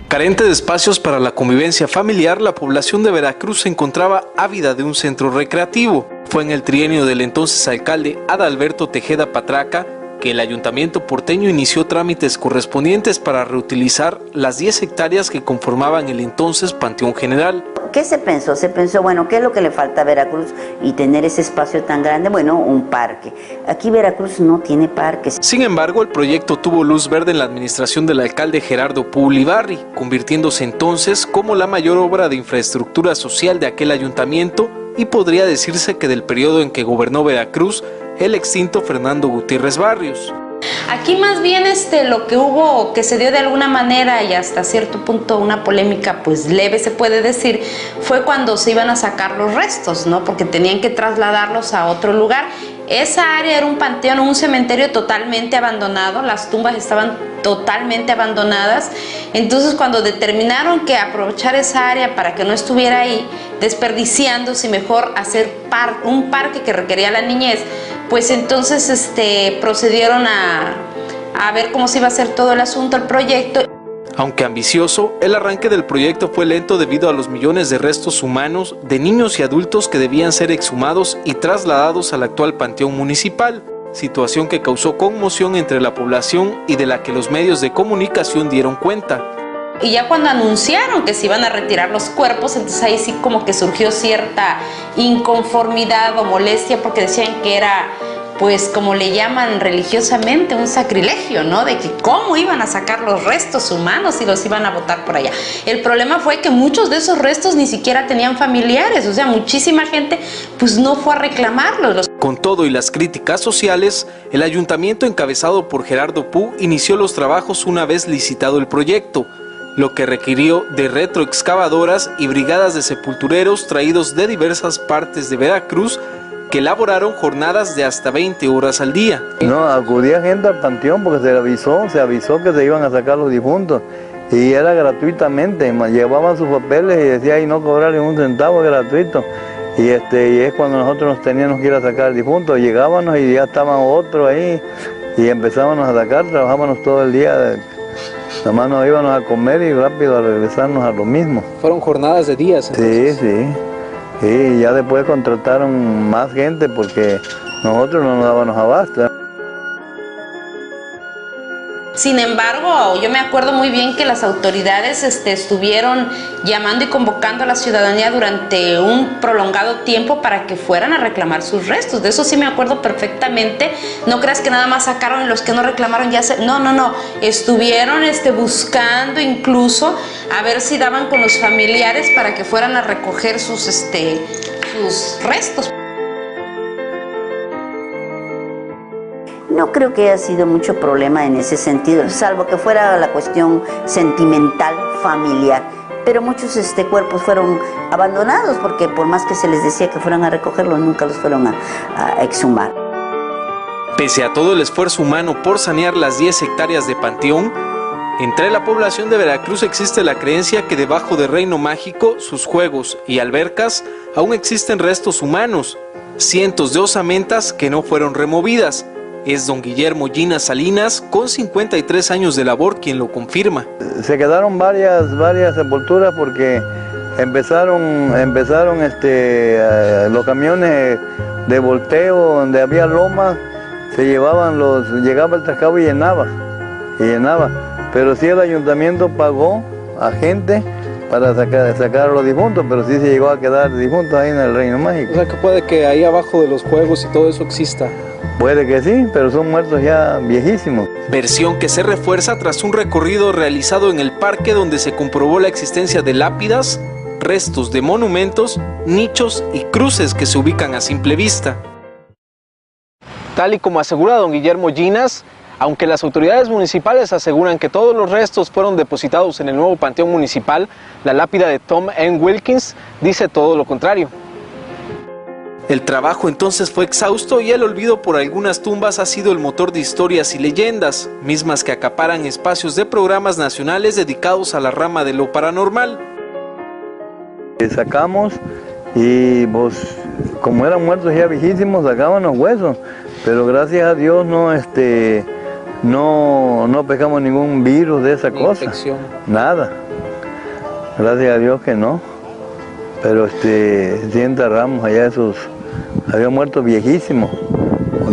Carente de espacios para la convivencia familiar, la población de Veracruz se encontraba ávida de un centro recreativo. Fue en el trienio del entonces alcalde Adalberto Tejeda Patraca que el ayuntamiento porteño inició trámites correspondientes para reutilizar las 10 hectáreas que conformaban el entonces Panteón General. ¿Qué se pensó? Se pensó, bueno, ¿qué es lo que le falta a Veracruz y tener ese espacio tan grande? Bueno, un parque. Aquí Veracruz no tiene parques. Sin embargo, el proyecto tuvo luz verde en la administración del alcalde Gerardo Pu Ulibarri, convirtiéndose entonces como la mayor obra de infraestructura social de aquel ayuntamiento y podría decirse que del periodo en que gobernó Veracruz el extinto Fernando Gutiérrez Barrios. Aquí más bien lo que hubo, que se dio de alguna manera y hasta cierto punto una polémica pues leve se puede decir, fue cuando se iban a sacar los restos, ¿no? Porque tenían que trasladarlos a otro lugar. Esa área era un panteón, un cementerio totalmente abandonado, las tumbas estaban totalmente abandonadas. Entonces cuando determinaron que aprovechar esa área para que no estuviera ahí desperdiciándose y mejor hacer un parque que requería la niñez, pues entonces procedieron a ver cómo se iba a hacer todo el asunto, el proyecto. Aunque ambicioso, el arranque del proyecto fue lento debido a los millones de restos humanos de niños y adultos que debían ser exhumados y trasladados al actual panteón municipal, situación que causó conmoción entre la población y de la que los medios de comunicación dieron cuenta. Y ya cuando anunciaron que se iban a retirar los cuerpos, entonces ahí sí como que surgió cierta inconformidad o molestia porque decían que era, pues como le llaman religiosamente, un sacrilegio, ¿no? De que cómo iban a sacar los restos humanos y los iban a botar por allá. El problema fue que muchos de esos restos ni siquiera tenían familiares, o sea, muchísima gente pues no fue a reclamarlos. Con todo y las críticas sociales, el ayuntamiento encabezado por Gerardo Pu inició los trabajos una vez licitado el proyecto, lo que requirió de retroexcavadoras y brigadas de sepultureros traídos de diversas partes de Veracruz que elaboraron jornadas de hasta 20 horas al día. No, acudía gente al panteón porque se avisó que se iban a sacar los difuntos y era gratuitamente, llevaban sus papeles y decía ahí no cobrarle un centavo, gratuito. Y es cuando nosotros nos teníamos que ir a sacar el difunto, llegábamos y ya estaban otros ahí y empezábamos a sacar, trabajábamos todo el día. Nada más nos íbamos a comer y rápido a regresarnos a lo mismo. ¿Fueron jornadas de días entonces? Sí. Y ya después contrataron más gente porque nosotros no nos dábamos abasto. Sin embargo, yo me acuerdo muy bien que las autoridades estuvieron llamando y convocando a la ciudadanía durante un prolongado tiempo para que fueran a reclamar sus restos. De eso sí me acuerdo perfectamente. No creas que nada más sacaron y los que no reclamaron ya se... No. Estuvieron buscando incluso a ver si daban con los familiares para que fueran a recoger sus restos. No creo que haya sido mucho problema en ese sentido, salvo que fuera la cuestión sentimental, familiar. Pero muchos cuerpos fueron abandonados porque por más que se les decía que fueran a recogerlos, nunca los fueron a exhumar. Pese a todo el esfuerzo humano por sanear las 10 hectáreas de panteón, entre la población de Veracruz existe la creencia que debajo de Reino Mágico, sus juegos y albercas, aún existen restos humanos, cientos de osamentas que no fueron removidas. Es don Guillermo Llinas Salinas, con 53 años de labor, quien lo confirma. Se quedaron varias sepulturas porque empezaron los camiones de volteo donde había lomas, llegaba el trascabo y llenaba. Pero sí el ayuntamiento pagó a gente para sacar los difuntos, pero sí se llegó a quedar difuntos ahí en el Reino Mágico. O sea que puede que ahí abajo de los juegos y todo eso exista. Puede que sí, pero son muertos ya viejísimos. Versión que se refuerza tras un recorrido realizado en el parque donde se comprobó la existencia de lápidas, restos de monumentos, nichos y cruces que se ubican a simple vista. Tal y como asegura don Guillermo Llinas, aunque las autoridades municipales aseguran que todos los restos fueron depositados en el nuevo panteón municipal, la lápida de Tom N. Wilkins dice todo lo contrario. El trabajo entonces fue exhausto y el olvido por algunas tumbas ha sido el motor de historias y leyendas, mismas que acaparan espacios de programas nacionales dedicados a la rama de lo paranormal. Sacamos y pues como eran muertos ya viejísimos sacaban los huesos, pero gracias a Dios no pegamos ningún virus de esa cosa, infección. Nada, gracias a Dios que no, pero sí enterramos allá esos, había muertos viejísimos,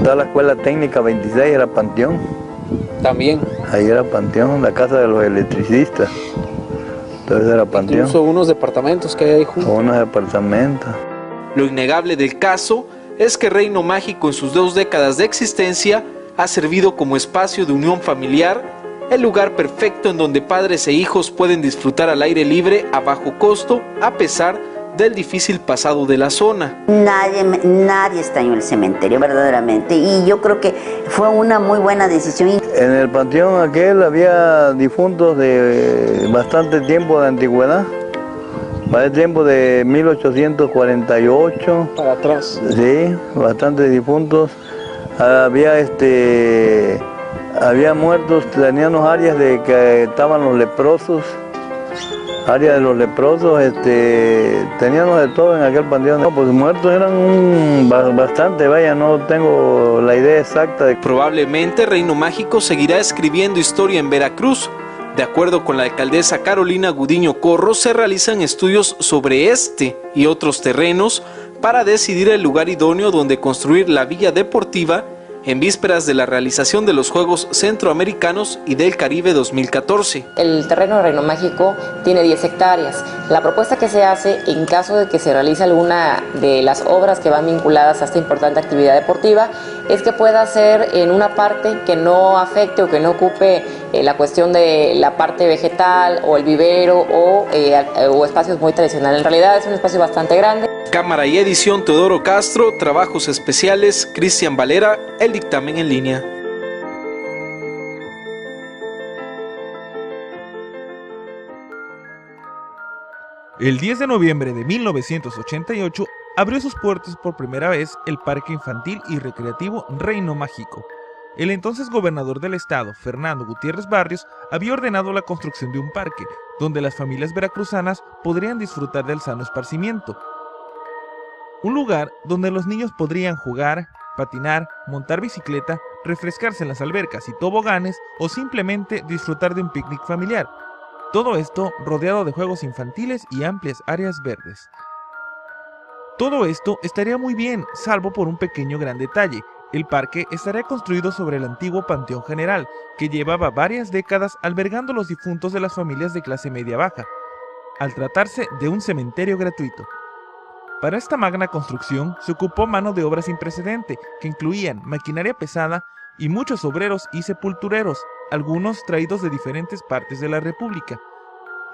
toda la escuela técnica 26 era panteón. También. Ahí era panteón, la casa de los electricistas. Entonces era panteón. Incluso unos departamentos que hay ahí juntos. Unos departamentos. Lo innegable del caso es que Reino Mágico en sus 2 décadas de existencia ha servido como espacio de unión familiar, el lugar perfecto en donde padres e hijos pueden disfrutar al aire libre a bajo costo a pesar del difícil pasado de la zona. Nadie extrañó el cementerio, verdaderamente, y yo creo que fue una muy buena decisión. En el panteón aquel había difuntos de bastante tiempo de antigüedad, para el tiempo de 1848. Para atrás. Sí, bastantes difuntos. Había muertos, teníamos áreas de que estaban los leprosos. Área de los leprosos, teníamos de todo en aquel panteón. No, pues muertos eran bastante, vaya, no tengo la idea exacta de... Probablemente Reino Mágico seguirá escribiendo historia en Veracruz. De acuerdo con la alcaldesa Carolina Gudiño Corro, se realizan estudios sobre este y otros terrenos para decidir el lugar idóneo donde construir la villa deportiva en vísperas de la realización de los Juegos Centroamericanos y del Caribe 2014. El terreno de Reino Mágico tiene 10 hectáreas. La propuesta que se hace en caso de que se realice alguna de las obras que van vinculadas a esta importante actividad deportiva es que pueda ser en una parte que no afecte o que no ocupe la cuestión de la parte vegetal o el vivero o espacios muy tradicionales. En realidad es un espacio bastante grande. Cámara y edición Teodoro Castro, trabajos especiales Cristian Valera, el dictamen en línea. El 10 de noviembre de 1988 abrió sus puertas por primera vez el Parque Infantil y Recreativo Reino Mágico. El entonces gobernador del estado, Fernando Gutiérrez Barrios, había ordenado la construcción de un parque donde las familias veracruzanas podrían disfrutar del sano esparcimiento. Un lugar donde los niños podrían jugar, patinar, montar bicicleta, refrescarse en las albercas y toboganes o simplemente disfrutar de un picnic familiar. Todo esto rodeado de juegos infantiles y amplias áreas verdes. Todo esto estaría muy bien, salvo por un pequeño gran detalle. El parque estaría construido sobre el antiguo Panteón General, que llevaba varias décadas albergando los difuntos de las familias de clase media-baja, al tratarse de un cementerio gratuito. Para esta magna construcción se ocupó mano de obra sin precedente, que incluían maquinaria pesada y muchos obreros y sepultureros, algunos traídos de diferentes partes de la República.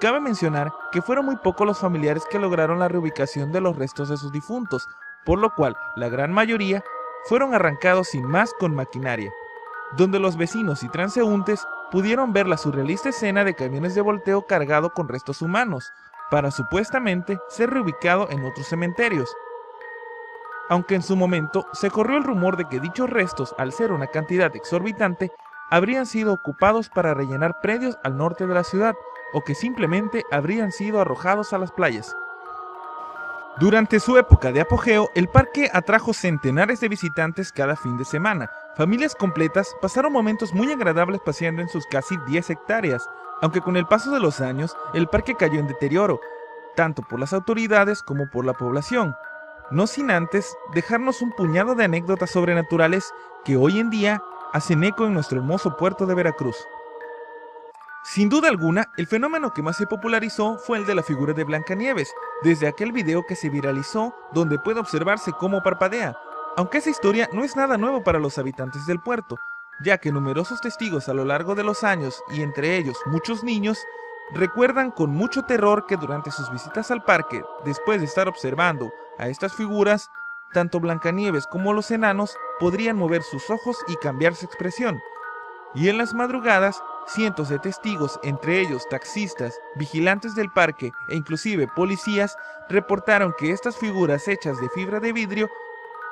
Cabe mencionar que fueron muy pocos los familiares que lograron la reubicación de los restos de sus difuntos, por lo cual la gran mayoría fueron arrancados sin más con maquinaria, donde los vecinos y transeúntes pudieron ver la surrealista escena de camiones de volteo cargado con restos humanos, para supuestamente ser reubicado en otros cementerios. Aunque en su momento se corrió el rumor de que dichos restos, al ser una cantidad exorbitante, habrían sido ocupados para rellenar predios al norte de la ciudad, o que simplemente habrían sido arrojados a las playas. Durante su época de apogeo, el parque atrajo centenares de visitantes cada fin de semana. Familias completas pasaron momentos muy agradables paseando en sus casi 10 hectáreas, aunque con el paso de los años, el parque cayó en deterioro, tanto por las autoridades como por la población, no sin antes dejarnos un puñado de anécdotas sobrenaturales que hoy en día hacen eco en nuestro hermoso puerto de Veracruz. Sin duda alguna, el fenómeno que más se popularizó fue el de la figura de Blancanieves, desde aquel video que se viralizó donde puede observarse cómo parpadea, aunque esa historia no es nada nuevo para los habitantes del puerto, ya que numerosos testigos a lo largo de los años, y entre ellos muchos niños, recuerdan con mucho terror que durante sus visitas al parque, después de estar observando a estas figuras, tanto Blancanieves como los enanos podrían mover sus ojos y cambiar su expresión. Y en las madrugadas, cientos de testigos, entre ellos taxistas, vigilantes del parque e inclusive policías, reportaron que estas figuras hechas de fibra de vidrio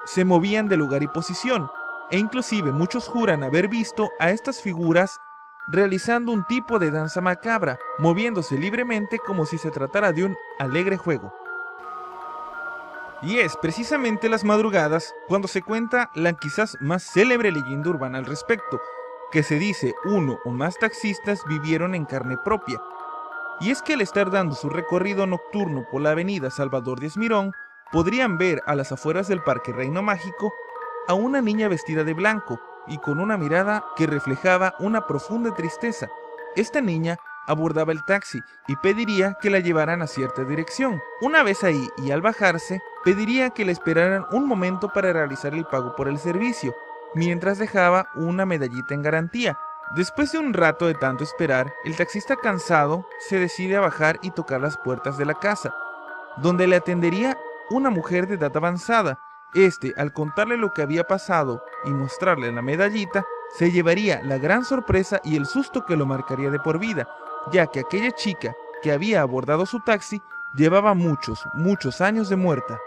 se movían de lugar y posición, e inclusive muchos juran haber visto a estas figuras realizando un tipo de danza macabra, moviéndose libremente como si se tratara de un alegre juego. Y es precisamente las madrugadas cuando se cuenta la quizás más célebre leyenda urbana al respecto, que se dice uno o más taxistas vivieron en carne propia. Y es que al estar dando su recorrido nocturno por la avenida Salvador Díaz Mirón, podrían ver a las afueras del Parque Reino Mágico a una niña vestida de blanco y con una mirada que reflejaba una profunda tristeza. Esta niña abordaba el taxi y pediría que la llevaran a cierta dirección. Una vez ahí y al bajarse, pediría que le esperaran un momento para realizar el pago por el servicio, mientras dejaba una medallita en garantía. Después de un rato de tanto esperar, el taxista cansado se decide a bajar y tocar las puertas de la casa, donde le atendería una mujer de edad avanzada. Al contarle lo que había pasado y mostrarle la medallita, se llevaría la gran sorpresa y el susto que lo marcaría de por vida, ya que aquella chica que había abordado su taxi llevaba muchos años de muerta.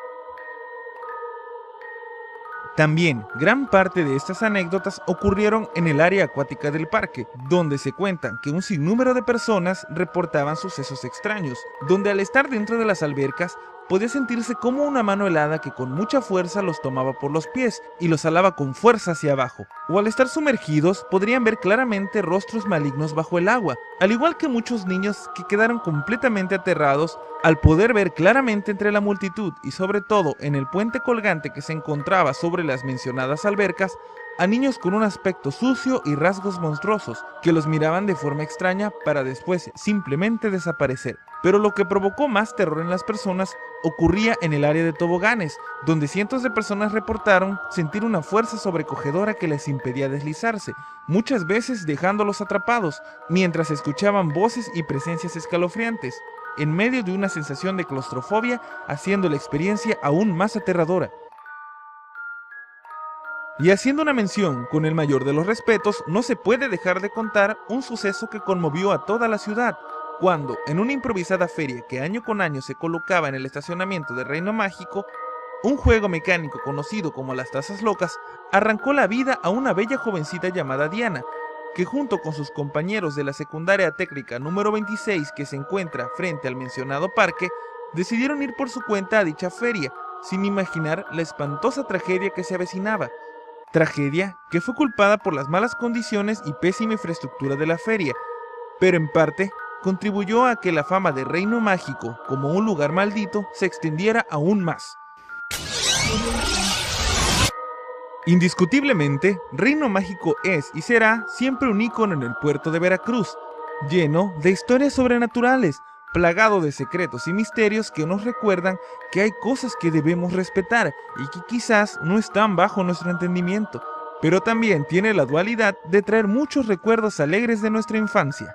También, gran parte de estas anécdotas ocurrieron en el área acuática del parque, donde se cuentan que un sinnúmero de personas reportaban sucesos extraños, donde al estar dentro de las albercas podía sentirse como una mano helada que con mucha fuerza los tomaba por los pies y los alaba con fuerza hacia abajo, o al estar sumergidos podrían ver claramente rostros malignos bajo el agua, al igual que muchos niños que quedaron completamente aterrados al poder ver claramente entre la multitud y sobre todo en el puente colgante que se encontraba sobre las mencionadas albercas, a niños con un aspecto sucio y rasgos monstruosos que los miraban de forma extraña para después simplemente desaparecer. Pero lo que provocó más terror en las personas ocurría en el área de toboganes, donde cientos de personas reportaron sentir una fuerza sobrecogedora que les impedía deslizarse, muchas veces dejándolos atrapados, mientras escuchaban voces y presencias escalofriantes, en medio de una sensación de claustrofobia, haciendo la experiencia aún más aterradora. Y haciendo una mención con el mayor de los respetos, no se puede dejar de contar un suceso que conmovió a toda la ciudad, cuando, en una improvisada feria que año con año se colocaba en el estacionamiento de Reino Mágico, un juego mecánico conocido como las tazas locas arrancó la vida a una bella jovencita llamada Diana, que junto con sus compañeros de la secundaria técnica número 26 que se encuentra frente al mencionado parque, decidieron ir por su cuenta a dicha feria, sin imaginar la espantosa tragedia que se avecinaba. Tragedia que fue culpada por las malas condiciones y pésima infraestructura de la feria, pero en parte contribuyó a que la fama de Reino Mágico como un lugar maldito se extendiera aún más. Indiscutiblemente, Reino Mágico es y será siempre un ícono en el puerto de Veracruz, lleno de historias sobrenaturales, plagado de secretos y misterios que nos recuerdan que hay cosas que debemos respetar y que quizás no están bajo nuestro entendimiento, pero también tiene la dualidad de traer muchos recuerdos alegres de nuestra infancia.